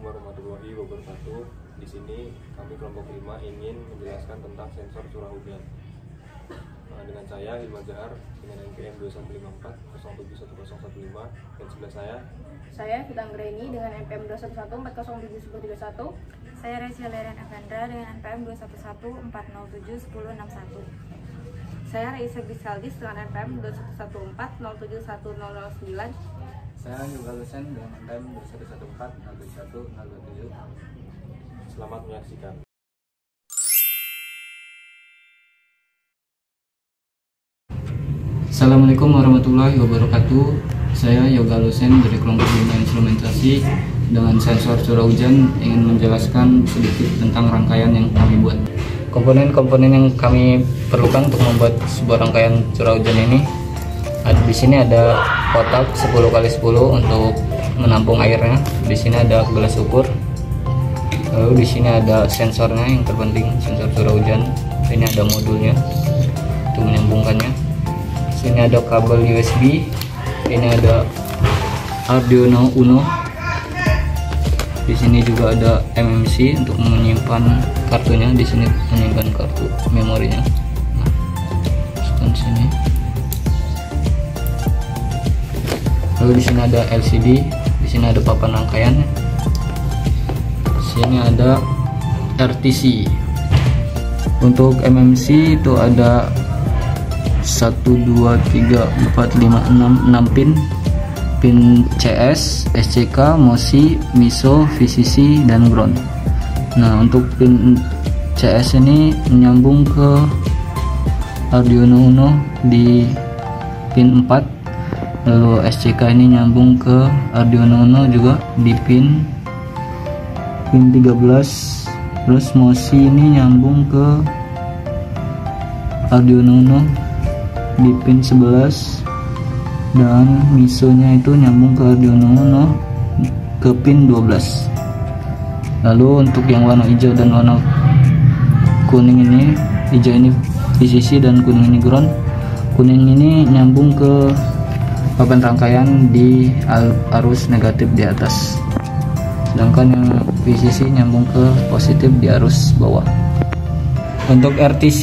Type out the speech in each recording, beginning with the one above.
warahmatullahi wabarakatuh. Di sini kami kelompok 5 ingin menjelaskan tentang sensor curah hujan. Dengan saya Hilman Zahar dengan NPM 2154071015 dan sebelah saya Fitang Greni dengan NPM 211407031. Saya Rachel Leren Avendra dengan NPM 21140701061. Saya Raisa Bisaldis dengan NPM 21140711009. Saya Yoga Lusen dengan NPM 21140711027. Selamat menyaksikan. Assalamualaikum warahmatullahi wabarakatuh. Saya Yoga Lusen dari kelompok 5 instrumentasi dengan sensor curah hujan ingin menjelaskan sedikit tentang rangkaian yang kami buat. Komponen-komponen yang kami perlukan untuk membuat sebuah rangkaian curah hujan ini di sini ada kotak 10x10 untuk menampung airnya. Di sini ada gelas ukur. Lalu di sini ada sensornya yang terpenting, sensor curah hujan. Ini ada modulnya untuk menyambungkannya. Sini ada kabel USB. Ini ada Arduino Uno. Di sini juga ada MMC untuk menyimpan kartunya. Di sini menyimpan kartu memorinya. Nah, masukkan sini. Lalu di sini ada LCD. Di sini ada papan rangkaiannya. Di sini ada RTC. Untuk MMC itu ada 1, 2, 3, 4, 5, 6 pin CS, SCK, MOSI, MISO, VCC, dan ground. Nah, untuk pin CS ini menyambung ke Arduino Uno di pin 4. Lalu SCK ini nyambung ke Arduino Uno juga di pin 13. Terus MOSI ini nyambung ke Arduino Uno di pin 11, dan MISO-nya itu nyambung ke Arduino Uno ke pin 12. Lalu untuk yang warna hijau dan warna kuning ini, hijau ini VCC dan kuning ini ground. Kuning ini nyambung ke papan rangkaian di arus negatif di atas, sedangkan yang VCC nyambung ke positif di arus bawah. Untuk RTC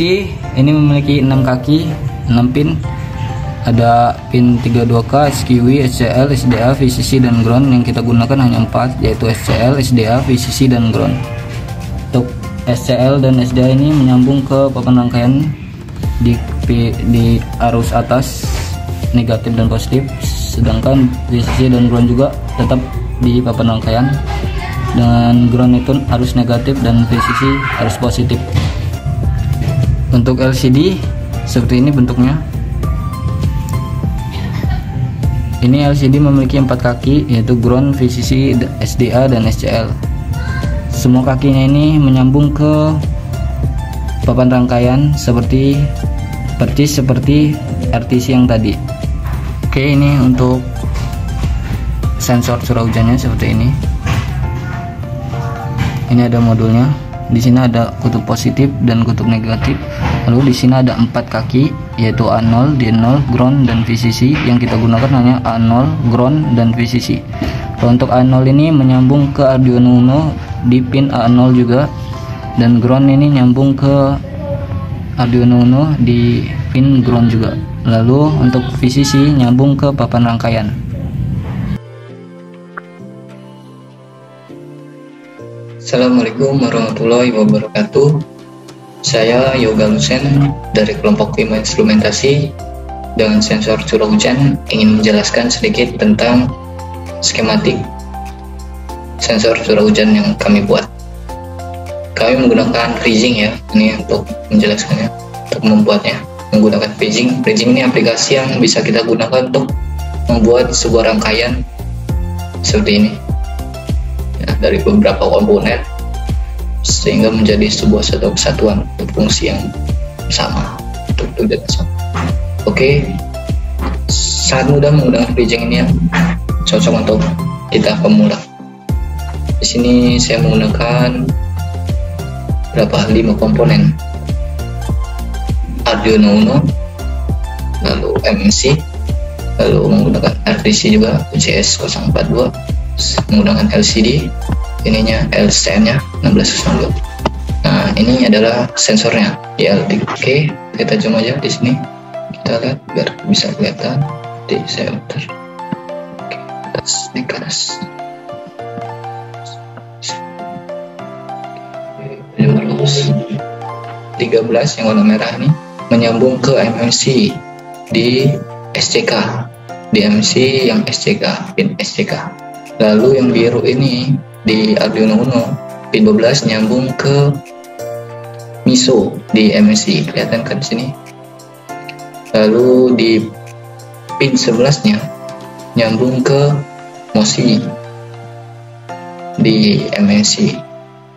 ini memiliki 6 kaki, 6 pin. Ada pin 32K, SQW, SCL, SDA, VCC, dan ground. Yang kita gunakan hanya 4, yaitu SCL, SDA, VCC, dan ground. Untuk SCL dan SDA ini menyambung ke papan rangkaian di arus atas negatif dan positif, sedangkan VCC dan ground juga tetap di papan rangkaian. Dengan ground itu arus negatif dan VCC arus positif. Untuk LCD seperti ini bentuknya. Ini LCD memiliki 4 kaki, yaitu ground, VCC, SDA, dan SCL. Semua kakinya ini menyambung ke papan rangkaian seperti RTC yang tadi. Oke, ini untuk sensor curah hujannya seperti ini. Ini ada modulnya. Di sini ada kutub positif dan kutub negatif. Lalu di sini ada 4 kaki, yaitu A0, D0, ground, dan VCC. Yang kita gunakan hanya A0, ground, dan VCC. Kalau untuk A0 ini menyambung ke Arduino Uno di pin A0 juga, dan ground ini nyambung ke Arduino Uno di pin ground juga. Lalu untuk VCC nyambung ke papan rangkaian. Assalamualaikum warahmatullahi wabarakatuh. Saya Yoga Lusen dari kelompok 5 instrumentasi dengan sensor curah hujan ingin menjelaskan sedikit tentang skematik sensor curah hujan yang kami buat. Kami menggunakan bridging ya, ini untuk menjelaskannya, untuk membuatnya menggunakan bridging. Bridging ini aplikasi yang bisa kita gunakan untuk membuat sebuah rangkaian seperti ini ya, dari beberapa komponen sehingga menjadi sebuah satu kesatuan fungsi yang sama untuk tujuan sama. Oke, sangat mudah menggunakan bridging ini ya, cocok untuk kita pemula. Di sini saya menggunakan 5 komponen: Arduino Uno, lalu MMC, lalu menggunakan RTC juga CS042, menggunakan LCD, ininya LCN nya 1602. Nah ini adalah sensornya di LD. Oke, kita zoom aja di sini, kita lihat biar bisa kelihatan di center. Oke, atas, naik ke atas. 13 yang warna merah ini menyambung ke MMC di SCK, di MC yang SCK, pin SCK. Lalu yang biru ini di Arduino Uno pin 12 nyambung ke MISO di MMC, kelihatan kan di sini. Lalu di pin 11 nya nyambung ke MOSI di MMC.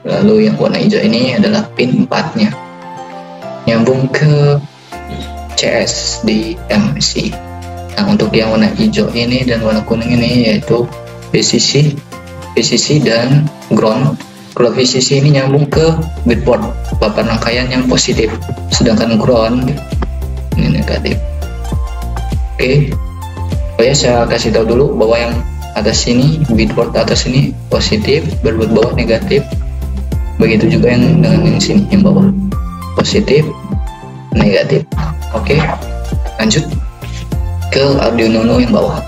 Lalu yang warna hijau ini adalah pin 4 nya nyambung ke CS di MMC. Nah untuk yang warna hijau ini dan warna kuning ini yaitu VCC dan ground. Kalau VCC ini nyambung ke breadboard, papan rangkaian yang positif, sedangkan ground ini negatif. Oke, saya kasih tahu dulu bahwa yang atas sini breadboard atas ini positif, breadboard bawah negatif. Begitu juga yang dengan yang sini, yang bawah positif, negatif. Oke, lanjut ke Arduino Uno yang bawah.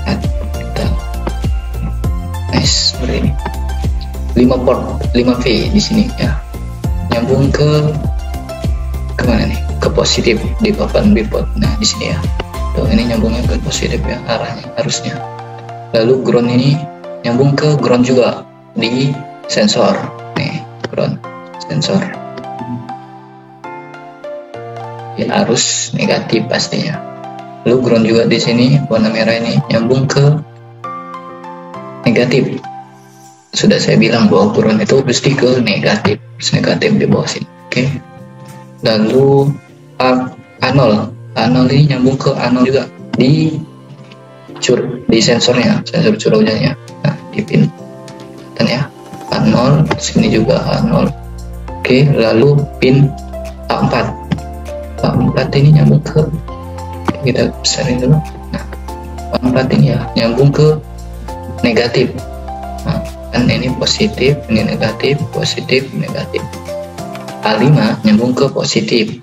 Nah, kita nice seperti ini. 5 port, 5V di sini ya, nyambung ke kemana nih? Ke positif di papan breadboard. Nah di sini ya, tuh ini nyambungnya ke positif ya arahnya harusnya. Lalu ground ini nyambung ke ground juga di sensor. Nih ground sensor. Ya, arus negatif pastinya. Lalu ground juga di sini warna merah ini nyambung ke negatif. Sudah saya bilang bahwa ground itu mesti ke negatif, negatif di bawah sini. Oke. Lalu A0 ini nyambung ke A0 juga di sensornya, sensor curah hujannya. Nah di pin dan ya A0 sini juga A0. Oke, lalu pin A4 ini nyambung ke, kita besarin dulu. Nah A4 ini ya nyambung ke negatif. Nah, kan ini positif, ini negatif, positif, negatif. A5 nyambung ke positif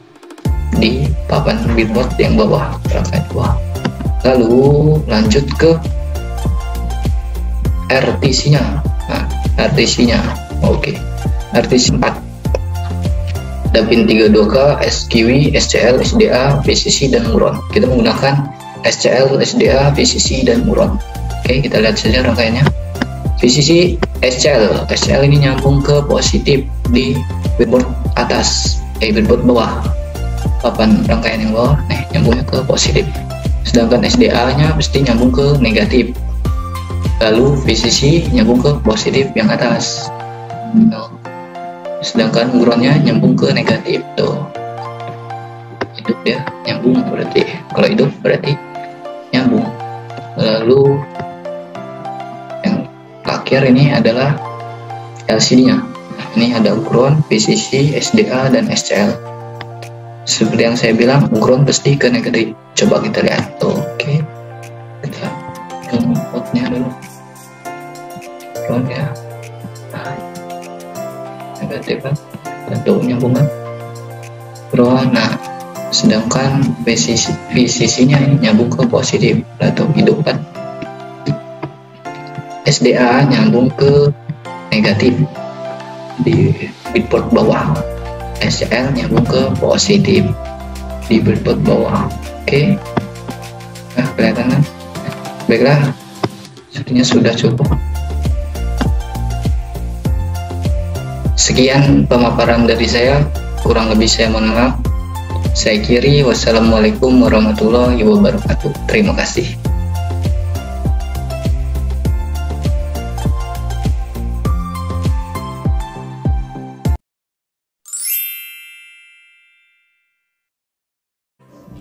di papan breadboard yang bawah, rangkaian bawah. Lalu lanjut ke RTC-nya. Nah, RTC-nya, oke. RTC 4. Ada pin 32K, SQW, SCL, SDA, VCC, dan ground. Kita menggunakan SCL, SDA, VCC, dan ground. Oke, kita lihat saja rangkaiannya. VCC, SCL ini nyambung ke positif di breadboard atas, breadboard bawah, papan rangkaian yang bawah, nyambungnya ke positif. Sedangkan SDA-nya mesti nyambung ke negatif. Lalu VCC nyambung ke positif yang atas. Sedangkan groundnya nyambung ke negatif tuh. Hidup dia nyambung berarti. Kalau hidup berarti nyambung. Lalu yang terakhir ini adalah LCD-nya. Ini ada ground, VCC, SDA, dan SCL. Seperti yang saya bilang, ground pasti ke negatif. Coba kita lihat. Oke, kita zoom outnya dulu. Ground ya. Nah, negatif kan? Tentu nyambung kan? Ground. Nah, sedangkan VCC-nya ini nyambung ke positif atau hidup kan? SDA nyambung ke negatif di breadboard bawah. SCL nyambung ke positif di breadboard bawah. Oke. Nah, kelihatan kan? Baiklah, sepertinya sudah cukup. Sekian pemaparan dari saya, kurang lebih saya mohon maaf. Saya akhiri, wassalamualaikum warahmatullahi wabarakatuh. Terima kasih.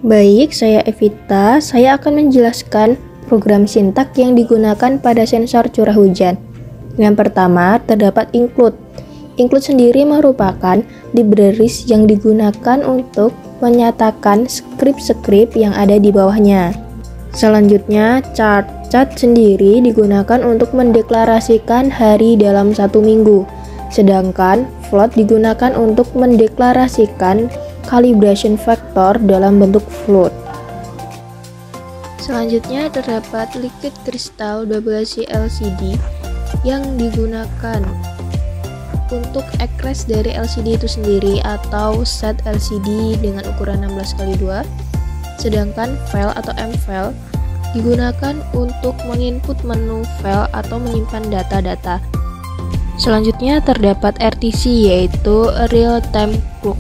Baik, saya Evita. Saya akan menjelaskan program sintak yang digunakan pada sensor curah hujan. Yang pertama, terdapat include. Include sendiri merupakan libraries yang digunakan untuk menyatakan script-script yang ada di bawahnya. Selanjutnya, chart. cat sendiri digunakan untuk mendeklarasikan hari dalam satu minggu, sedangkan float digunakan untuk mendeklarasikan calibration factor dalam bentuk float. Selanjutnya terdapat liquid crystal 12C LCD yang digunakan untuk acrest dari LCD itu sendiri atau set LCD dengan ukuran 16x2, sedangkan file atau M-file digunakan untuk menginput menu file atau menyimpan data-data. Selanjutnya terdapat RTC yaitu real time clock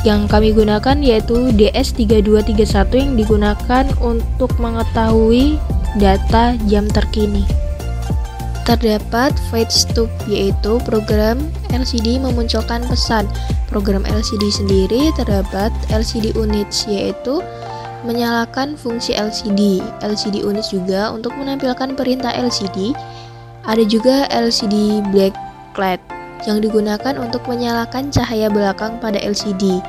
yang kami gunakan yaitu DS3231 yang digunakan untuk mengetahui data jam terkini. Terdapat fade stop yaitu program LCD memunculkan pesan. Program LCD sendiri terdapat LCD units yaitu menyalakan fungsi LCD. LCD units juga untuk menampilkan perintah LCD. Ada juga LCD backlight yang digunakan untuk menyalakan cahaya belakang pada LCD.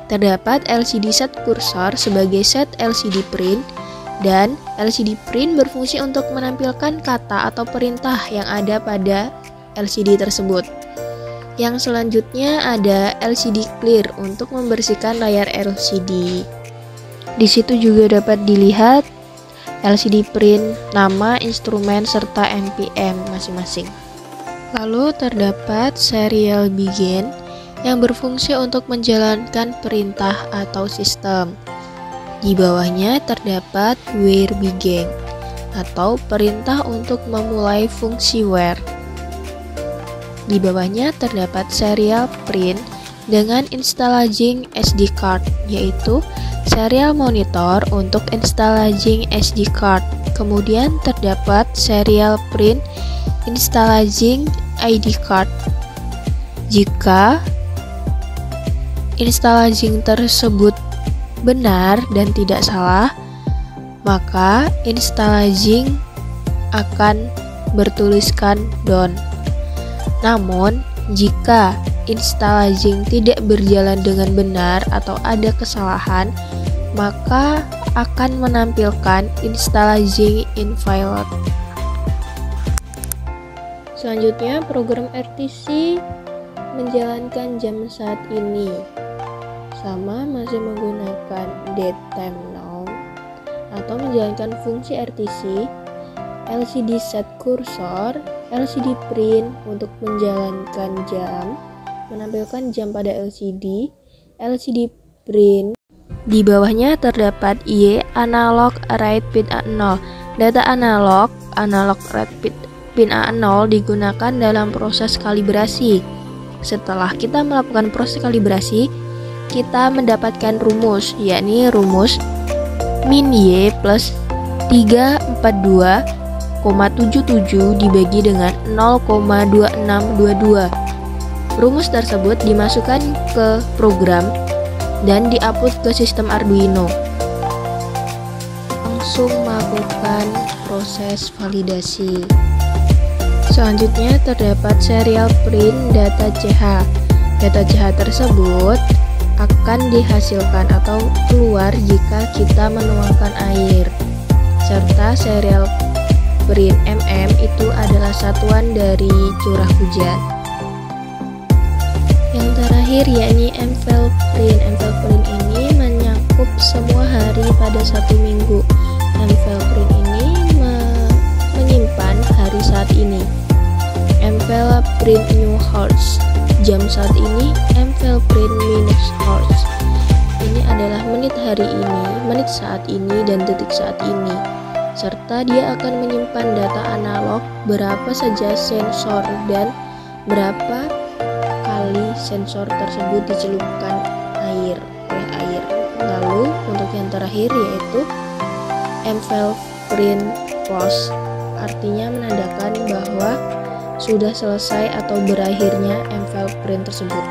Terdapat LCD set cursor sebagai set LCD print, dan LCD print berfungsi untuk menampilkan kata atau perintah yang ada pada LCD tersebut. Yang selanjutnya ada LCD clear untuk membersihkan layar LCD. Di situ juga dapat dilihat LCD print, nama, instrumen, serta NPM masing-masing. Lalu terdapat serial begin yang berfungsi untuk menjalankan perintah atau sistem. Di bawahnya terdapat where begin atau perintah untuk memulai fungsi where. Di bawahnya terdapat serial print dengan installing SD card yaitu serial monitor untuk installing SD card. Kemudian terdapat serial print installing ID card. Jika installing tersebut benar dan tidak salah, maka installing akan bertuliskan done. Namun, jika installing tidak berjalan dengan benar atau ada kesalahan, maka akan menampilkan installing invalid. Selanjutnya, program RTC menjalankan jam saat ini. Sama masih menggunakan date time now atau menjalankan fungsi RTC, LCD set cursor, LCD print untuk menjalankan jam, menampilkan jam pada LCD, LCD print. Di bawahnya terdapat Y analog write pin A0. Data analog write pin A0 digunakan dalam proses kalibrasi. Setelah kita melakukan proses kalibrasi, kita mendapatkan rumus, yakni rumus min Y plus 342,77 dibagi dengan 0,2622. Rumus tersebut dimasukkan ke program dan di-upload ke sistem Arduino. Langsung melakukan proses validasi. Selanjutnya terdapat serial print data CH. Data CH tersebut akan dihasilkan atau keluar jika kita menuangkan air. Serta serial print mm itu adalah satuan dari curah hujan. Yang terakhir yakni M-file print. M-file print ini mencakup semua hari pada satu minggu. M-file print ini menyimpan hari saat ini. M-file print new hours. Jam saat ini, M-file print minutes hours. Ini adalah menit hari ini, menit saat ini, dan detik saat ini. Serta dia akan menyimpan data analog berapa saja sensor dan berapa kali sensor tersebut dicelupkan oleh air. Lalu untuk yang terakhir yaitu M-file print close, artinya menandakan bahwa sudah selesai atau berakhirnya M-file print tersebut.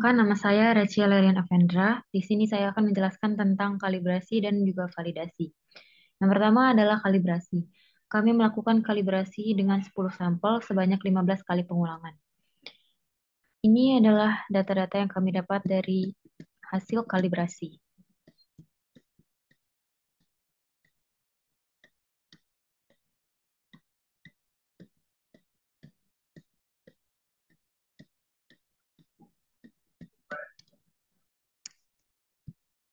Perkenalkan, nama saya Rachel Lerian Avendra. Di sini saya akan menjelaskan tentang kalibrasi dan juga validasi. Yang pertama adalah kalibrasi. Kami melakukan kalibrasi dengan 10 sampel sebanyak 15 kali pengulangan. Ini adalah data-data yang kami dapat dari hasil kalibrasi.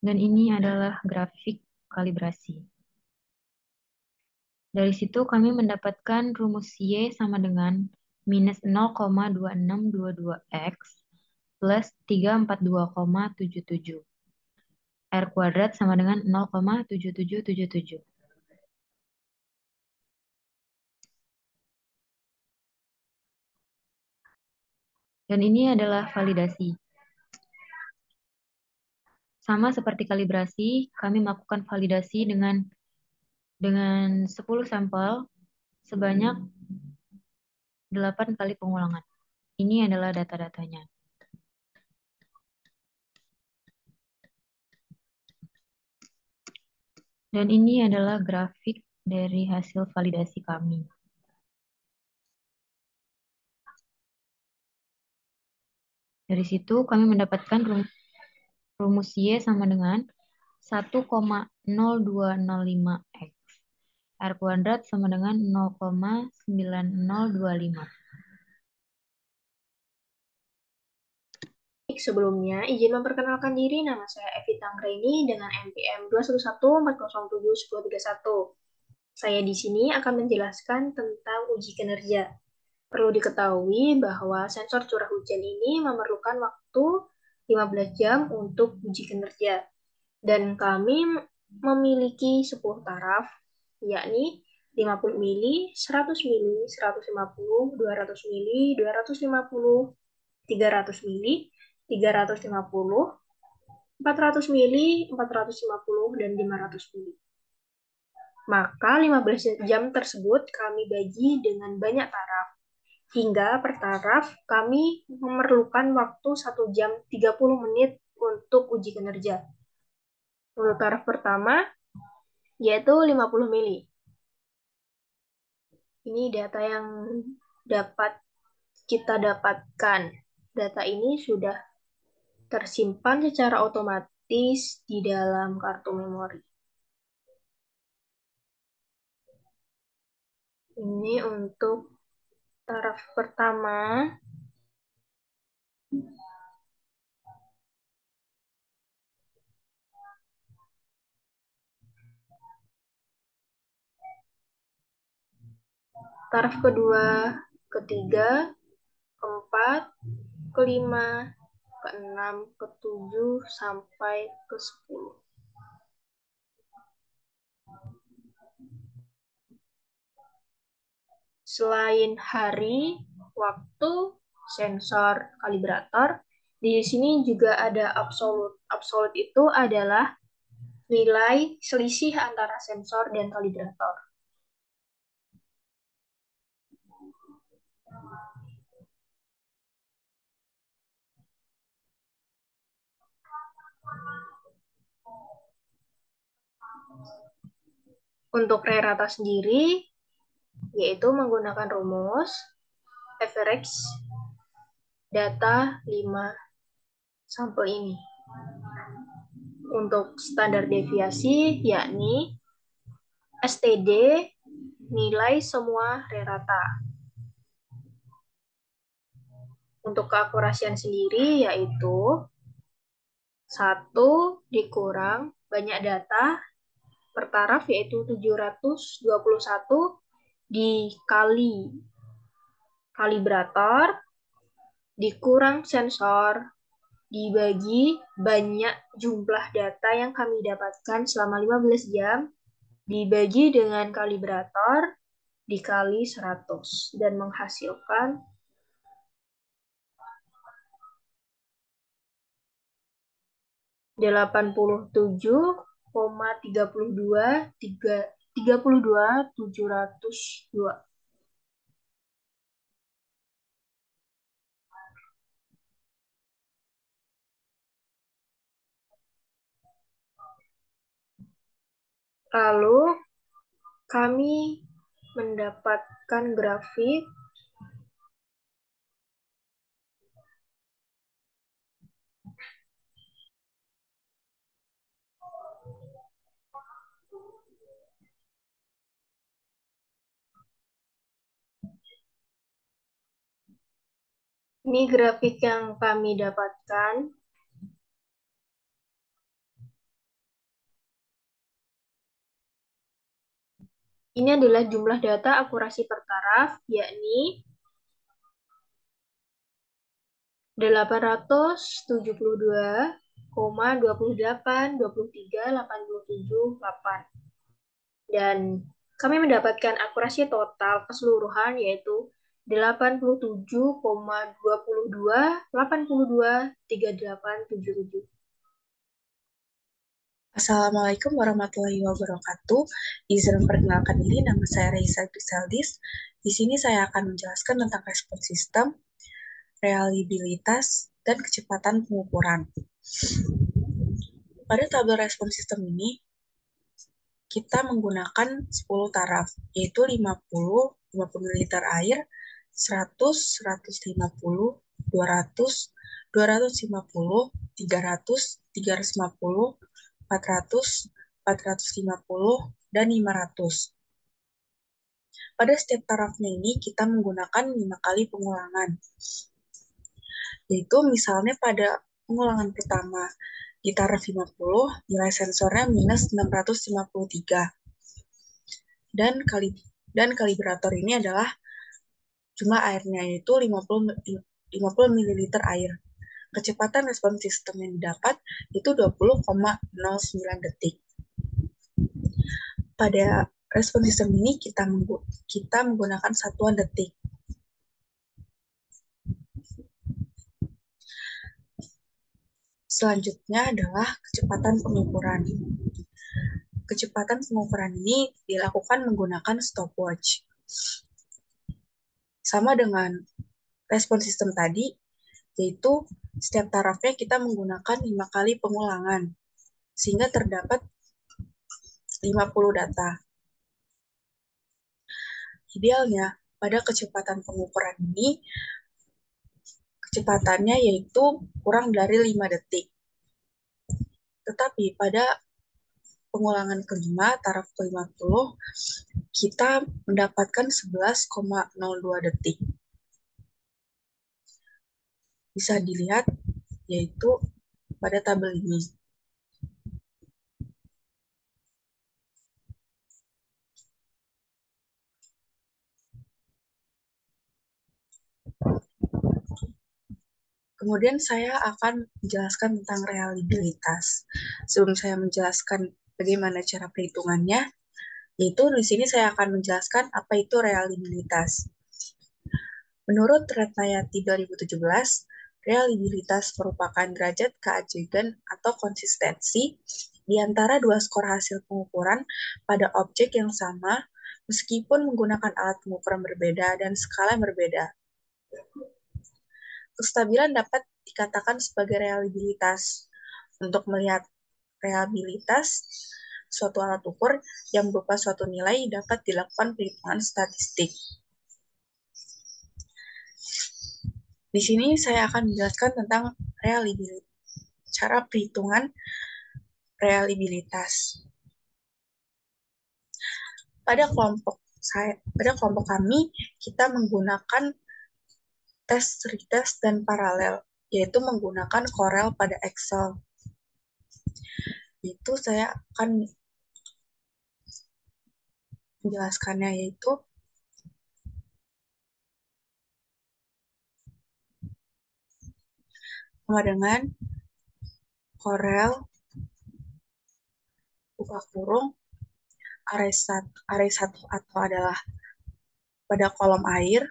Dan ini adalah grafik kalibrasi. Dari situ kami mendapatkan rumus Y sama dengan minus 0,2622 X plus 342,77. R kuadrat sama dengan 0,7777. Dan ini adalah validasi. Sama seperti kalibrasi, kami melakukan validasi dengan 10 sampel sebanyak 8 kali pengulangan. Ini adalah data-datanya. Dan ini adalah grafik dari hasil validasi kami. Dari situ kami mendapatkan rumus Y sama dengan 1,0205 X. R kuadrat sama dengan 0,9025. Sebelumnya, izin memperkenalkan diri, nama saya Evita Anggraini dengan NPM 21140711031. Saya di sini akan menjelaskan tentang uji kinerja. Perlu diketahui bahwa sensor curah hujan ini memerlukan waktu 15 jam untuk uji kinerja. Dan kami memiliki 10 taraf, yakni 50 mili, 100 mili, 150, 200 mili, 250, 300 mili, 350, 400 mili, 450, dan 500 mili. Maka 15 jam tersebut kami bagi dengan banyak taraf. Hingga per taraf kami memerlukan waktu 1 jam 30 menit untuk uji kinerja. Untuk taraf pertama, yaitu 50 mili. Ini data yang dapat kita dapatkan. Data ini sudah tersimpan secara otomatis di dalam kartu memori. Ini untuk taraf pertama. Taraf kedua, ketiga, keempat, kelima, keenam, ketujuh, sampai ke-10. Selain hari, waktu, sensor, kalibrator, di sini juga ada absolut. Absolut itu adalah nilai selisih antara sensor dan kalibrator. Untuk rata sendiri, yaitu menggunakan rumus average data 5 sampel ini. Untuk standar deviasi, yakni STD, nilai semua rata. Untuk keakurasian sendiri, yaitu 1 dikurang banyak data per taraf, yaitu 721 dikali kalibrator dikurang sensor dibagi banyak jumlah data yang kami dapatkan selama 15 jam dibagi dengan kalibrator dikali 100 dan menghasilkan 87,32,702. Lalu kami mendapatkan grafik ini grafik yang kami dapatkan. Ini adalah jumlah data akurasi per taraf, yakni 872,28, 23, 87, 8. Dan kami mendapatkan akurasi total keseluruhan yaitu 87,22, 82, 88, 77. Assalamualaikum warahmatullahi wabarakatuh. Izin memperkenalkan diri, nama saya Raisa Griseldis. Di sini saya akan menjelaskan tentang respon sistem, reliabilitas, dan kecepatan pengukuran. Pada tabel respon sistem ini, kita menggunakan 10 taraf, yaitu 50, 50 ml air, 100, 150, 200, 250, 300, 350, 400, 450, dan 500. Pada setiap tarafnya ini kita menggunakan 5 kali pengulangan. Yaitu misalnya pada pengulangan pertama di taraf 50, nilai sensornya minus 653. Dan kalibrator ini adalah jumlah airnya, yaitu 50 ml air. Kecepatan respon sistem yang didapat itu 20,09 detik. Pada respon sistem ini kita menggunakan satuan detik. Selanjutnya adalah kecepatan pengukuran. Kecepatan pengukuran ini dilakukan menggunakan stopwatch. Sama dengan respon sistem tadi, yaitu setiap tarafnya kita menggunakan 5 kali pengulangan, sehingga terdapat 50 data. Idealnya, pada kecepatan pengukuran ini, kecepatannya yaitu kurang dari 5 detik. Tetapi pada pengulangan kelima, taraf ke-50, kita mendapatkan 11,02 detik. Bisa dilihat, yaitu pada tabel ini. Kemudian saya akan menjelaskan tentang reliabilitas. Sebelum saya menjelaskan bagaimana cara perhitungannya, yaitu di sini saya akan menjelaskan apa itu reliabilitas. Menurut Ratnayati 2017, reliabilitas merupakan derajat keajegan atau konsistensi di antara dua skor hasil pengukuran pada objek yang sama, meskipun menggunakan alat pengukuran berbeda dan skala yang berbeda. Kestabilan dapat dikatakan sebagai reliabilitas. Untuk melihat reliabilitas suatu alat ukur yang berupa suatu nilai dapat dilakukan perhitungan statistik. Di sini saya akan menjelaskan tentang cara perhitungan reliabilitas. Pada kelompok kami, kita menggunakan tes, retest, dan paralel, yaitu menggunakan Corel pada Excel. Itu saya akan menjelaskannya, yaitu sama dengan Corel buka kurung array 1 atau adalah pada kolom air,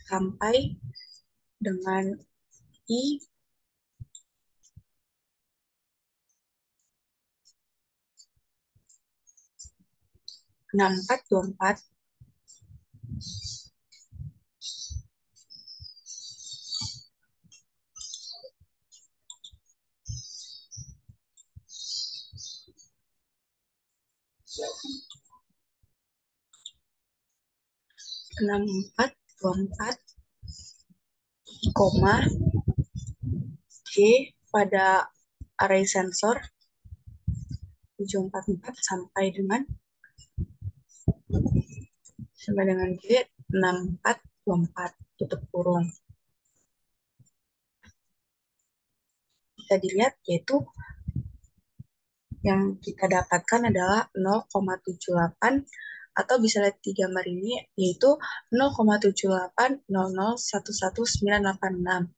sampai dengan I 6424 6424, koma G pada array sensor 744 sampai dengan G 6424, tutup kurung. Bisa dilihat yaitu yang kita dapatkan adalah 0,78, atau bisa lihat di gambar ini yaitu 0,7800111986.